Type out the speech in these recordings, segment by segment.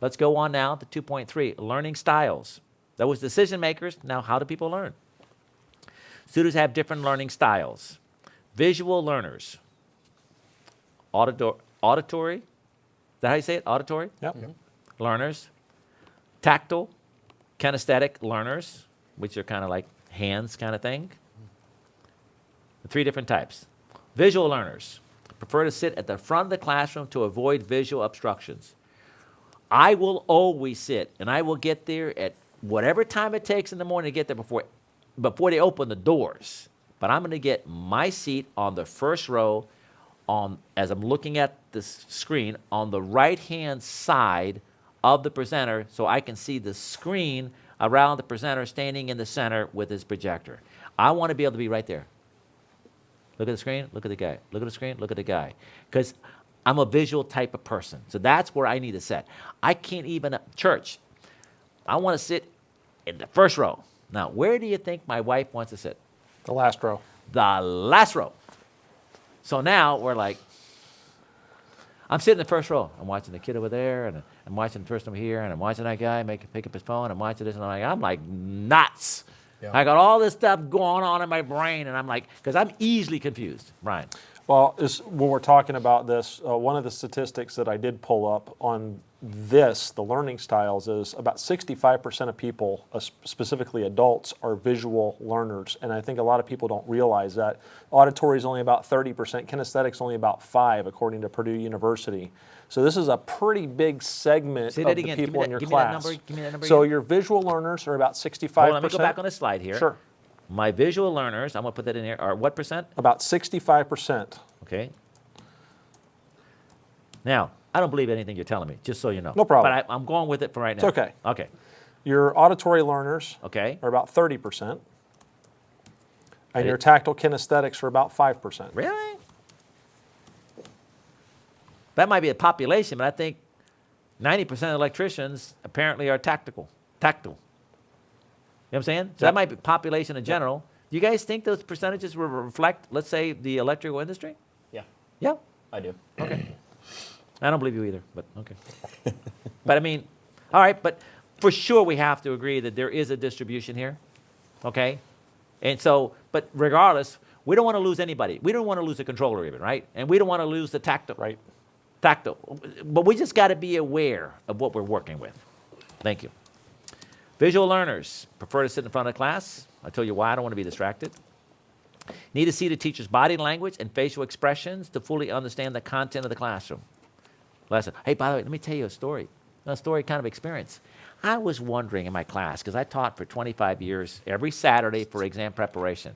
Let's go on now to 2.3, learning styles. That was decision makers. Now, how do people learn? Students have different learning styles. Visual learners. Auditory. Is that how you say it? Auditory? Yep. Learners. Tactile. Kinesthetic learners, which are kind of like hands kind of thing. 3 different types. Visual learners prefer to sit at the front of the classroom to avoid visual obstructions. I will always sit, and I will get there at whatever time it takes in the morning to get there before they open the doors. But I'm going to get my seat on the first row as I'm looking at the screen on the right-hand side of the presenter so I can see the screen around the presenter standing in the center with his projector. I want to be able to be right there. Look at the screen, look at the guy. Look at the screen, look at the guy. Because I'm a visual type of person. So that's where I need to sit. I can't even, church, I want to sit in the first row. Now, where do you think my wife wants to sit? The last row. The last row. So now we're like, I'm sitting in the first row. I'm watching the kid over there, and I'm watching the person over here, and I'm watching that guy pick up his phone. I'm watching this, and I'm like nuts. Yeah. I got all this stuff going on in my brain, and I'm like, because I'm easily confused. Brian. Well, when we're talking about this, one of the statistics that I did pull up on this, the learning styles, is about 65% of people, specifically adults, are visual learners. And I think a lot of people don't realize that. Auditory is only about 30%, kinesthetics only about 5%, according to Purdue University. So this is a pretty big segment of the people in your class. Give me that number so again. your visual learners are about 65%. Hold on, let me go back on this slide here. Sure. My visual learners, I'm going to put that in here, are what percent? About 65%. Okay. Now, I don't believe anything you're telling me, just so you know. No problem. But I'm going with it for right now. It's okay. Okay. Your auditory learners are about 30%. And your it. tactile kinesthetics are about 5%. Really? That might be a population, but I think 90% of electricians apparently are tactile. You know what I'm saying? So that might be population in general. Do you guys think those percentages will reflect, let's say, the electrical industry? Yeah. Yeah? I do. Okay. I don't believe you either, but okay. But I mean, all right, but for sure we have to agree that there is a distribution here, okay? And so, but regardless, we don't want to lose anybody. We don't want to lose the controller even, right? And we don't want to lose the tactile. Right. Tactile. But we just got to be aware of what we're working with. Thank you. Visual learners prefer to sit in front of the class. I'll tell you why. I don't want to be distracted. Need to see the teacher's body language and facial expressions to fully understand the content of the classroom. Lesson. Hey, by the way, let me tell you a story kind of experience. I was wondering in my class, because I taught for 25 years every Saturday for exam preparation.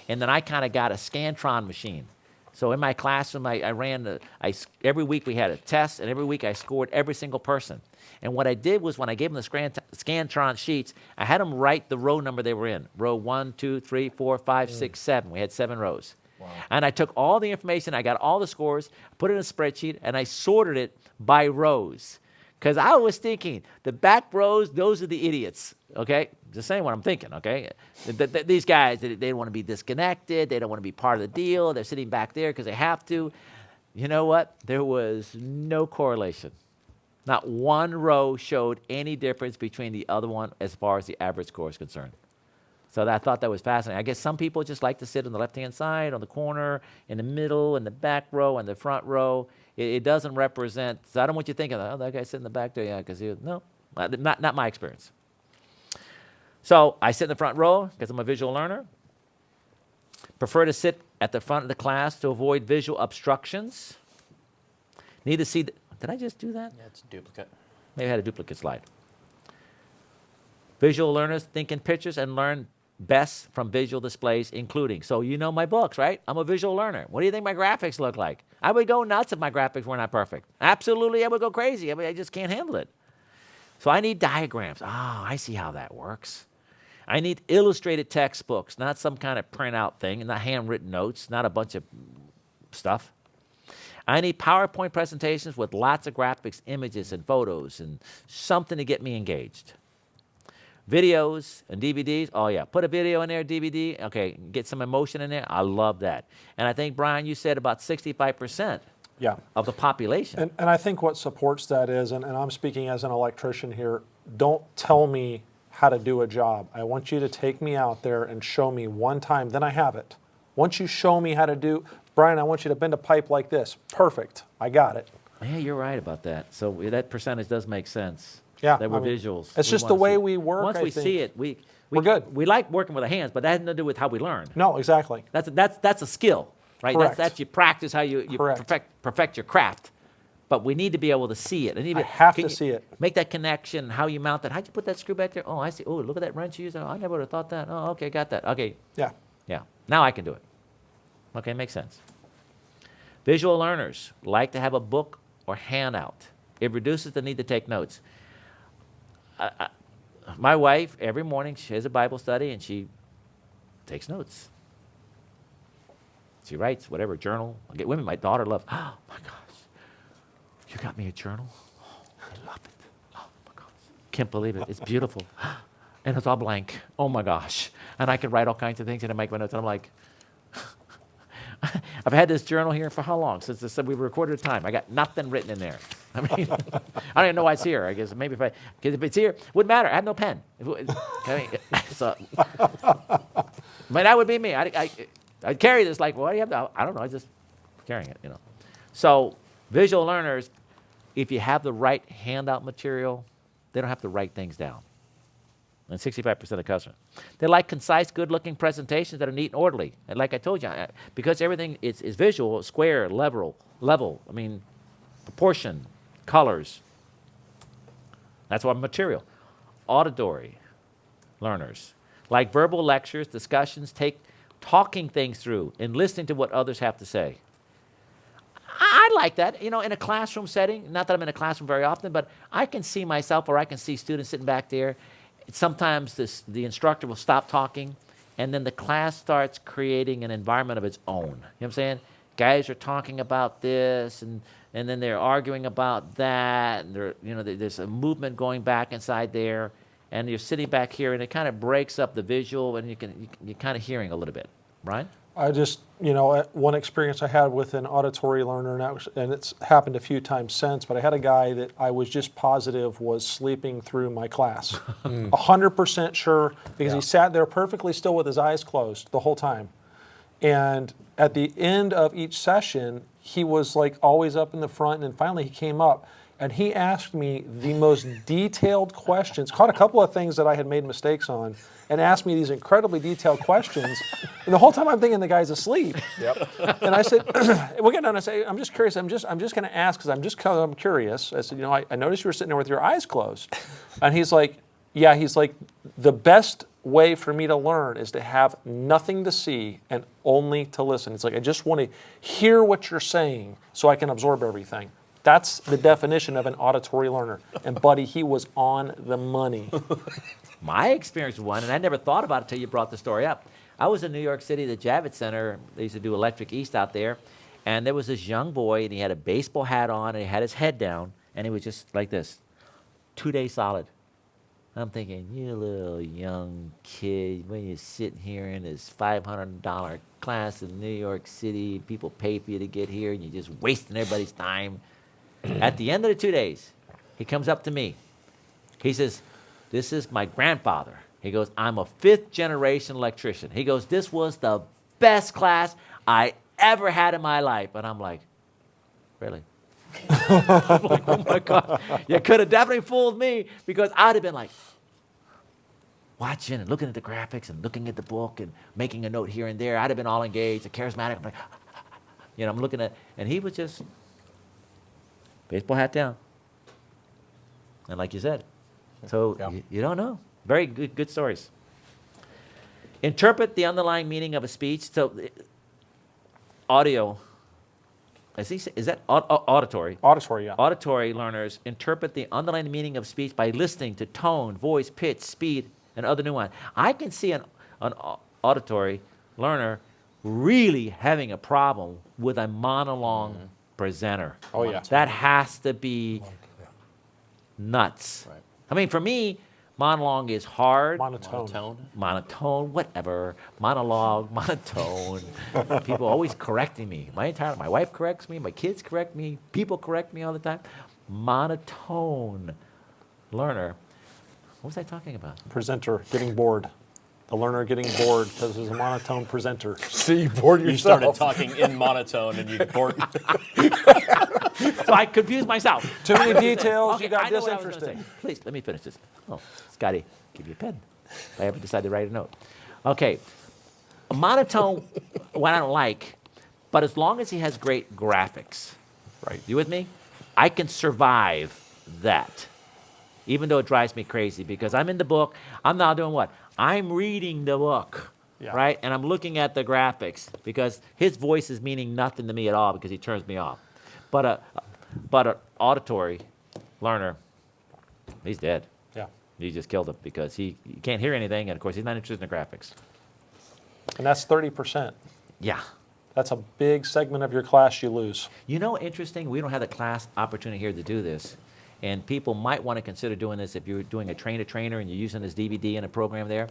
And then I kind of got a Scantron machine. So in my classroom, every week we had a test, and every week I scored every single person. And what I did was when I gave them the Scantron sheets, I had them write the row number they were in. Row 1, 2, 3, 4, 5, 6, 7. We had 7 rows. Wow. And I took all the information, I got all the scores, put it in a spreadsheet, and I sorted it by rows. Because I was thinking, the back rows, those are the idiots, okay? Just saying what I'm thinking, okay? These guys, they don't want to be disconnected. They don't want to be part of the deal. They're sitting back there because they have to. You know what? There was no correlation. Not one row showed any difference between the other one as far as the average score is concerned. So I thought that was fascinating. I guess some people just like to sit on the left-hand side, on the corner, in the middle, in the back row, and the front row. It doesn't represent, so I don't want you thinking, oh, that guy's sitting in the back there, yeah, because no, not my experience. So I sit in the front row because I'm a visual learner. Prefer to sit at the front of the class to avoid visual obstructions. Need to see, did I just do that? Yeah, it's a duplicate. Maybe I had a duplicate slide. Visual learners think in pictures and learn best from visual displays, including. So you know my books, right? I'm a visual learner. What do you think my graphics look like? I would go nuts if my graphics were not perfect. Absolutely, I would go crazy. I just can't handle it. So I need diagrams. I see how that works. I need illustrated textbooks, not some kind of printout thing, not handwritten notes, not a bunch of stuff. I need PowerPoint presentations with lots of graphics, images, and photos, and something to get me engaged. Videos and DVDs, oh yeah, put a video in there, DVD, okay, get some emotion in there, I love that. And I think, Brian, you said about 65%. Yeah. of the population. And I think what supports that is, and I'm speaking as an electrician here, don't tell me how to do a job. I want you to take me out there and show me one time, then I have it. Once you show me how to do, Brian, I want you to bend a pipe like this. Perfect, I got it. Yeah, you're right about that. So that percentage does make sense. Yeah, That we're I mean, visuals. it's We just the wanna way see it. we work, Once I we think. see it, We're good. We like working with our hands, but that has nothing to do with how we learn. No, exactly. That's a skill, right? Correct. That's you practice how you Correct. perfect your craft. But we need to be able to see it. I have can to you see it. Make that connection, how you mount that. How'd you put that screw back there? Oh, I see. Oh, look at that wrench you used. Oh, I never would have thought that. Oh, okay, got that. Okay, Yeah. yeah. Now I can do it. Okay, makes sense. Visual learners like to have a book or handout. It reduces the need to take notes. My wife, every morning, she has a Bible study and she takes notes. She writes whatever, journal. I get women, my daughter loves, oh my gosh, you got me a journal? Oh, I love it. Oh my gosh. Can't believe it. It's beautiful. And it's all blank. Oh my gosh. And I can write all kinds of things and I make my notes. And I'm like, I've had this journal here for how long? Since we recorded a time. I got nothing written in there. I mean, I don't even know why it's here. I guess maybe because if it's here, wouldn't matter. I have no pen. So, but that would be me. I'd carry this like, well, you have to, I don't know. I just carrying it, So visual learners, if you have the right handout material, they don't have to write things down. And 65% of customers. They like concise, good-looking presentations that are neat and orderly. And like I told you, because everything is visual, square, level, I mean, proportion, colors. That's what material. Auditory learners. Like verbal lectures, discussions, talking things through and listening to what others have to say. I like that, in a classroom setting. Not that I'm in a classroom very often, but I can see myself or I can see students sitting back there. Sometimes the instructor will stop talking, and then the class starts creating an environment of its own. You know what I'm saying? Guys are talking about this, and then they're arguing about that, and there's a movement going back inside there, and you're sitting back here, and it kind of breaks up the visual, and you're kind of hearing a little bit, right? I just, one experience I had with an auditory learner, and it's happened a few times since, but I had a guy that I was just positive was sleeping through my class. 100% sure, because he sat there perfectly still with his eyes closed the whole time. And at the end of each session, he was like always up in the front, and finally he came up, and he asked me the most detailed questions, caught a couple of things that I had made mistakes on, and asked me these incredibly detailed questions. And the whole time I'm thinking the guy's asleep. Yep. And I said, we'll get done. I say, I'm just curious. I'm just going to ask because I'm curious. I said, I noticed you were sitting there with your eyes closed. And he's like, yeah. He's like, the best way for me to learn is to have nothing to see and only to listen. It's like, I just want to hear what you're saying so I can absorb everything. That's the definition of an auditory learner. And buddy, he was on the money. My experience with one, and I never thought about it until you brought the story up. I was in New York City, the Javits Center. They used to do Electric East out there. And there was this young boy, and he had a baseball hat on, and he had his head down, and he was just like this, 2 days solid. I'm thinking, you little young kid, when you're sitting here in this $500 class in New York City, people pay for you to get here, and you're just wasting everybody's time. At the end of the 2 days, he comes up to me. He says, this is my grandfather. He goes, I'm a 5th-generation electrician. He goes, this was the best class I ever had in my life. And I'm like, really? I'm like, oh my God. You could have definitely fooled me, because I'd have been like, watching and looking at the graphics and looking at the book and making a note here and there. I'd have been all engaged, charismatic. I'm like, I'm looking at, and he was just baseball hat down. And like you said, so you don't know. Very good stories. Interpret the underlying meaning of a speech. So audio, is that auditory? Auditory, yeah. Auditory learners interpret the underlying meaning of speech by listening to tone, voice, pitch, speed, and other nuance. I can see an auditory learner really having a problem with a monologue presenter. Oh, yeah. That has to be nuts. Right. I mean, for me, Monologue is hard. Monotone. Whatever. Monologue, monotone. People always correcting me. My wife corrects me, my kids correct me, people correct me all the time. Monotone learner. What was I talking about? Presenter getting bored. The learner getting bored because he's a monotone presenter. See, you bored You yourself. started talking in monotone and you bored. So I confused myself. Too many details, Okay, you got I know what I was gonna disinterested. say. Please, let me finish this. Oh, Scotty, give you a pen. I haven't decided to write a note. Okay, a monotone, what I don't like, but as long as he has great graphics, Right. you with me? I can survive that, even though it drives me crazy because I'm in the book. I'm now doing what? I'm reading the book, Yeah. right? And I'm looking at the graphics because his voice is meaning nothing to me at all because he turns me off. But an auditory learner, he's dead. Yeah. You just killed him because he can't hear anything, and of course he's not interested in the graphics. And that's 30%. Yeah. That's a big segment of your class you lose. You know, interesting, we don't have the class opportunity here to do this. And people might want to consider doing this if you're doing a train-to-trainer and you're using this DVD in a program there,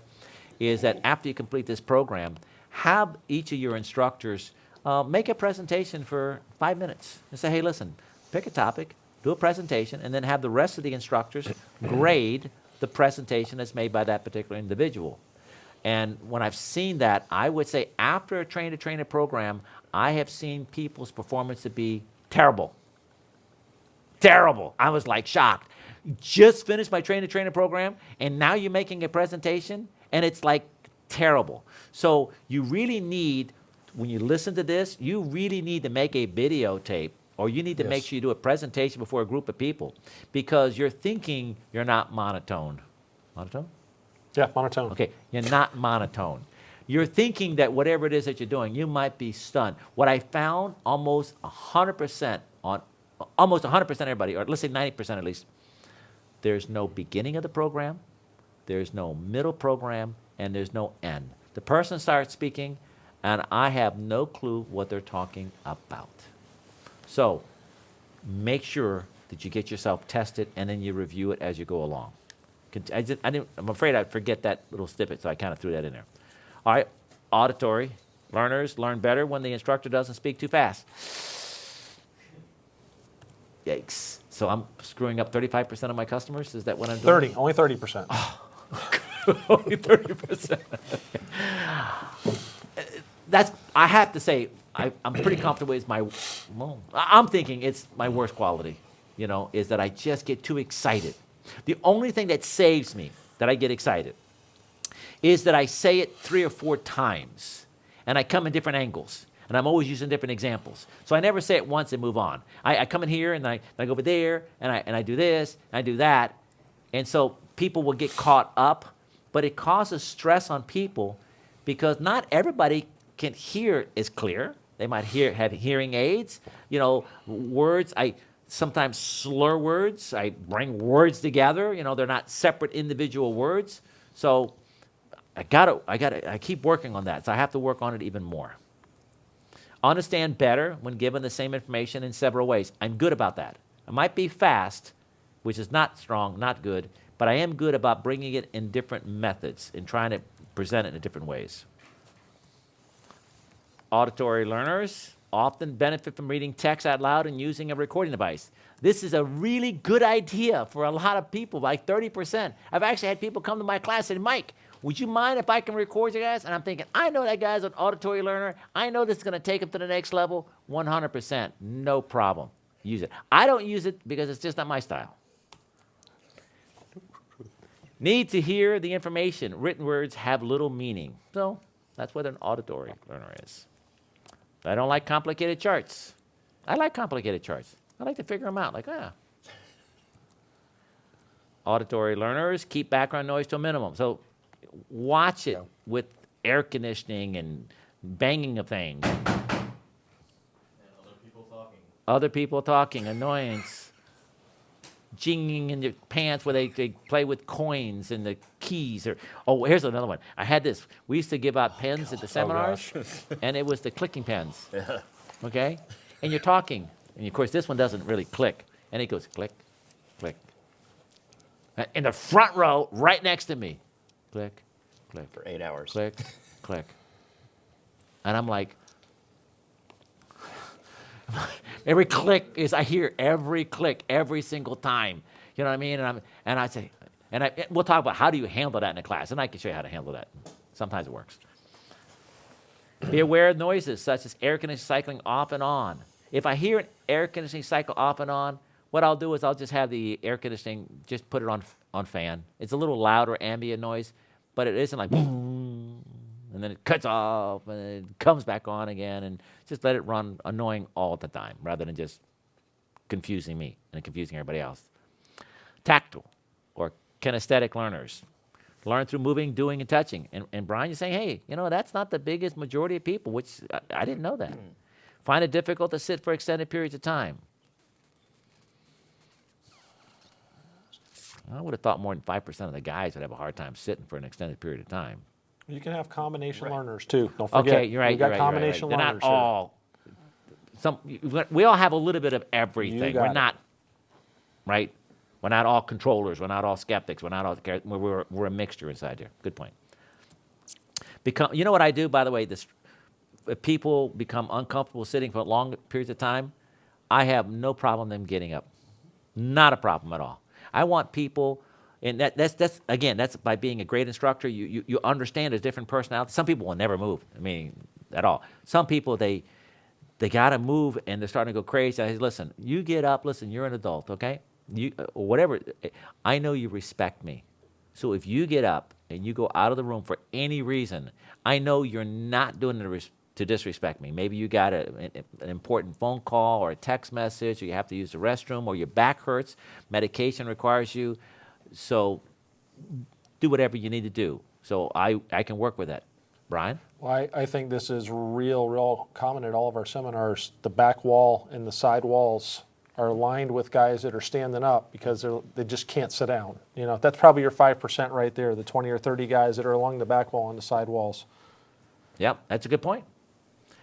is that after you complete this program, have each of your instructors make a presentation for 5 minutes and say, hey, listen, pick a topic, do a presentation, and then have the rest of the instructors grade the presentation that's made by that particular individual. And when I've seen that, I would say after a train-to-trainer program, I have seen people's performance to be terrible. Terrible. I was like shocked. Just finished my train-to-trainer program, and now you're making a presentation, and it's like terrible. So you really need, when you listen to this, you really need to make a videotape, or you need to make Yes. sure you do a presentation before a group of people, because you're thinking you're not monotone. Monotone? Yeah, monotone. Okay, you're not monotone. You're thinking that whatever it is that you're doing, you might be stunned. What I found almost 100% on almost 100% everybody, or let's say 90% at least, there's no beginning of the program, there's no middle program, and there's no end. The person starts speaking, and I have no clue what they're talking about. So make sure that you get yourself tested, and then you review it as you go along. I'm afraid I'd forget that little snippet, so I kind of threw that in there. All right, auditory learners learn better when the instructor doesn't speak too fast. Yikes. So I'm screwing up 35% of my customers? Is that what I'm doing? 30, only 30%. Only 30%. I have to say, I'm pretty comfortable it's I'm thinking it's my worst quality, is that I just get too excited. The only thing that saves me, that I get excited, is that I say it 3 or 4 times, and I come in different angles. And I'm always using different examples. So I never say it once and move on. I come in here, and I go over there, and I do this, and I do that. And so people will get caught up, but it causes stress on people because not everybody can hear as clear. They might have hearing aids. Words, I sometimes slur words. I bring words together. They're not separate individual words. So I keep working on that. So I have to work on it even more. Understand better when given the same information in several ways. I'm good about that. I might be fast, which is not strong, not good, but I am good about bringing it in different methods and trying to present it in different ways. Auditory learners often benefit from reading text out loud and using a recording device. This is a really good idea for a lot of people, like 30%. I've actually had people come to my class and say, Mike, would you mind if I can record you guys? And I'm thinking, I know that guy's an auditory learner. I know this is going to take him to the next level. 100%, no problem. Use it. I don't use it because it's just not my style. Need to hear the information. Written words have little meaning. So that's what an auditory learner is. I don't like complicated charts. I like complicated charts. I like to figure them out. Auditory learners keep background noise to a minimum. So watch it with air conditioning and banging of things. And Other people talking, annoyance. Jinging in your pants where they play with coins and the keys. Here's another one. I had this. We used to give out pens at the seminars, and it was the clicking pens. Yeah. Okay? And you're talking. And, of course, this one doesn't really click. And it goes click, click, in the front row, right next to me. Click, click, For 8 hours. click, click. And I'm like, every click is, I hear every click every single time. You know what I mean? And I say, we'll talk about how do you handle that in a class, and I can show you how to handle that. Sometimes it works. Be aware of noises such as air conditioning cycling off and on. If I hear an air conditioning cycle off and on, what I'll do is I'll just have the air conditioning, just put it on fan. It's a little louder ambient noise, but it isn't like boom, and then it cuts off, and it comes back on again, and just let it run annoying all the time, rather than just confusing me and confusing everybody else. Tactile or kinesthetic learners. Learn through moving, doing, and touching. And Brian, you're saying, hey, that's not the biggest majority of people, which I didn't know that. Find it difficult to sit for extended periods of time. I would have thought more than 5% of the guys would have a hard time sitting for an extended period of time. You can have combination learners too. Don't forget. Okay, you're right. We've got you're right, combination you're right. learners They're not all. We all have a little bit of everything. got We're it. not, right? We're not all controllers. We're not all skeptics. We're not all. We're a mixture inside here. Good point. You know what I do, by the way? If people become uncomfortable sitting for long periods of time, I have no problem them getting up. Not a problem at all. I want people, and that's by being a great instructor. You understand a different personality. Some people will never move. I mean, at all. Some people they got to move, and they're starting to go crazy. I say, listen, you get up. Listen, you're an adult, okay? Whatever. I know you respect me. So if you get up and you go out of the room for any reason, I know you're not doing it to disrespect me. Maybe you got an important phone call or a text message, or you have to use the restroom, or your back hurts, medication requires you. So do whatever you need to do. So I can work with that. Brian? Well, I think this is real common at all of our seminars. The back wall and the side walls are lined with guys that are standing up because they just can't sit down. That's probably your 5% right there, the 20 or 30 guys that are along the back wall and the side walls. Yep, that's a good point.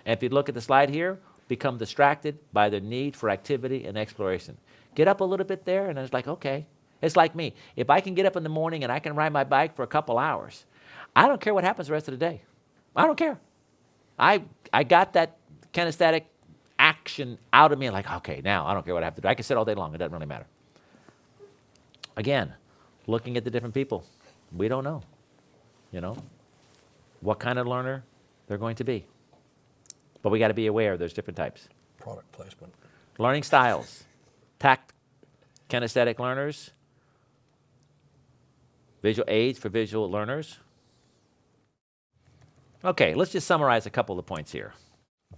And if you look at the slide here, become distracted by the need for activity and exploration. Get up a little bit there, and it's like, okay. It's like me. If I can get up in the morning and I can ride my bike for a couple hours, I don't care what happens the rest of the day. I don't care. I got that kinesthetic action out of me, like, okay, now I don't care what I have to do. I can sit all day long. It doesn't really matter. Again, looking at the different people, we don't know, what kind of learner they're going to be. But we got to be aware there's different types. Product placement. Learning styles. Kinesthetic learners. Visual aids for visual learners. Okay, let's just summarize a couple of points here.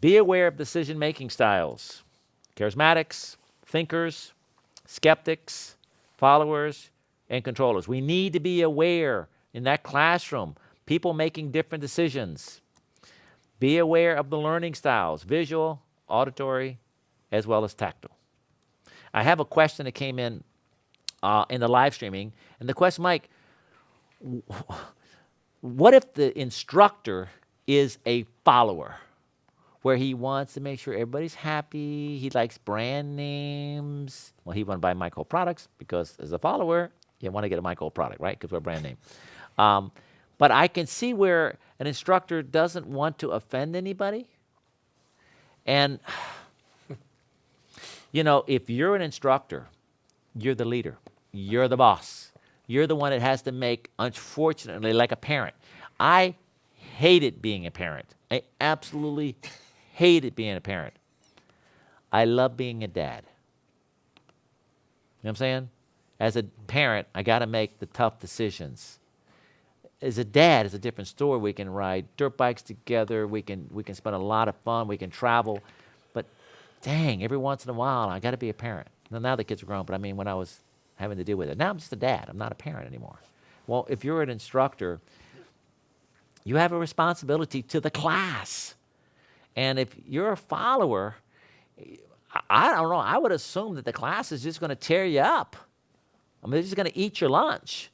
Be aware of decision-making styles. Charismatics, thinkers, skeptics, followers, and controllers. We need to be aware in that classroom, people making different decisions. Be aware of the learning styles, visual, auditory, as well as tactile. I have a question that came in the live streaming, and the question, Mike, what if the instructor is a follower, where he wants to make sure everybody's happy, he likes brand names? Well, he want to buy Mike Holt products because as a follower, you want to get a Mike Holt product, right? Because we're a brand name. But I can see where an instructor doesn't want to offend anybody. And, if you're an instructor, you're the leader. You're the boss. You're the one that has to make, unfortunately, like a parent. I hated being a parent. I absolutely hated being a parent. I love being a dad. You know what I'm saying? As a parent, I got to make the tough decisions. As a dad, it's a different story. We can ride dirt bikes together. We can spend a lot of fun. We can travel. But dang, every once in a while, I got to be a parent. Now the kids are grown, but I mean when I was having to deal with it. Now I'm just a dad. I'm not a parent anymore. Well, if you're an instructor, you have a responsibility to the class. And if you're a follower, I don't know, I would assume that the class is just going to tear you up. I mean, they're just going to eat your lunch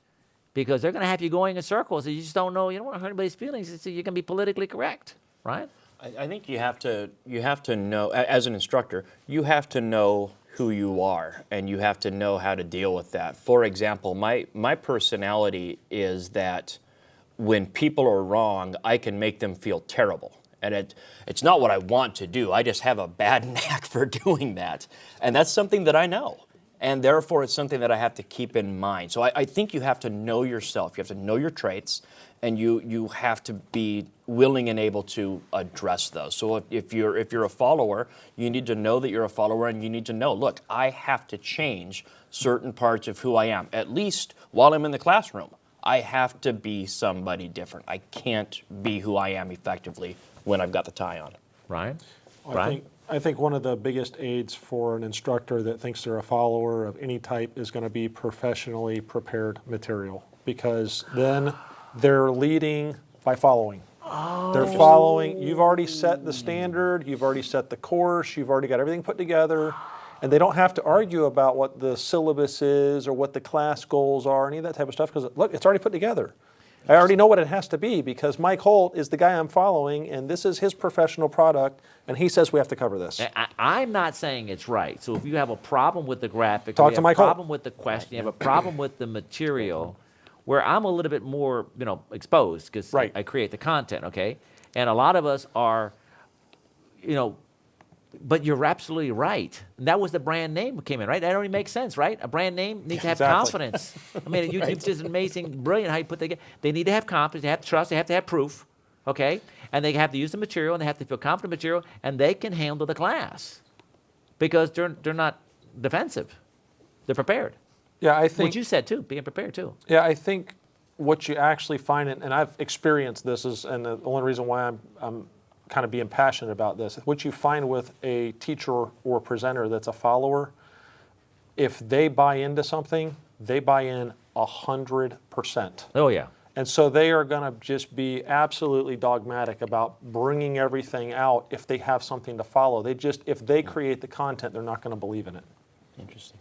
because they're going to have you going in circles. And you just don't know, you don't want to hurt anybody's feelings. So you can be politically correct, right? I think you have to know, as an instructor, you have to know who you are, and you have to know how to deal with that. For example, my personality is that when people are wrong, I can make them feel terrible. And it's not what I want to do. I just have a bad knack for doing that. And that's something that I know. And therefore, it's something that I have to keep in mind. So I think you have to know yourself. You have to know your traits, and you have to be willing and able to address those. So if you're a follower, you need to know that you're a follower, and you need to know, look, I have to change certain parts of who I am, at least while I'm in the classroom. I have to be somebody different. I can't be who I am effectively when I've got the tie on. Ryan? I think one of the biggest aids for an instructor that thinks they're a follower of any type is going to be professionally prepared material, because then they're leading by following. They're following. You've already set the standard. You've already set the course. You've already got everything put together. And they don't have to argue about what the syllabus is or what the class goals are, any of that type of stuff, because look, it's already put together. I already know what it has to be because Mike Holt is the guy I'm following, and this is his professional product, and he says we have to cover this. I'm not saying it's right. So if you have a problem with the graphic, Talk you to have Mike a Holt. problem with the question, you have a problem with the material, where I'm a little bit more, exposed because Right. I create the content, okay? And a lot of us are, but you're absolutely right. And that was the brand name that came in, right? That only makes sense, right? A brand name needs to have Exactly. confidence. I mean, YouTube's just amazing, brilliant how you put that together. They need to have confidence, they have to trust, they have to have proof, okay? And they have to use the material, and they have to feel confident in the material, and they can handle the class because they're not defensive. They're prepared. Yeah, I think. What you said, too, being prepared, too. Yeah, I think what you actually find, and I've experienced this, and the only reason why I'm kind of being passionate about this, what you find with a teacher or presenter that's a follower, if they buy into something, they buy in 100%. Oh, yeah. And so they are going to just be absolutely dogmatic about bringing everything out if they have something to follow. If they create the content, they're not going to believe in it. Interesting.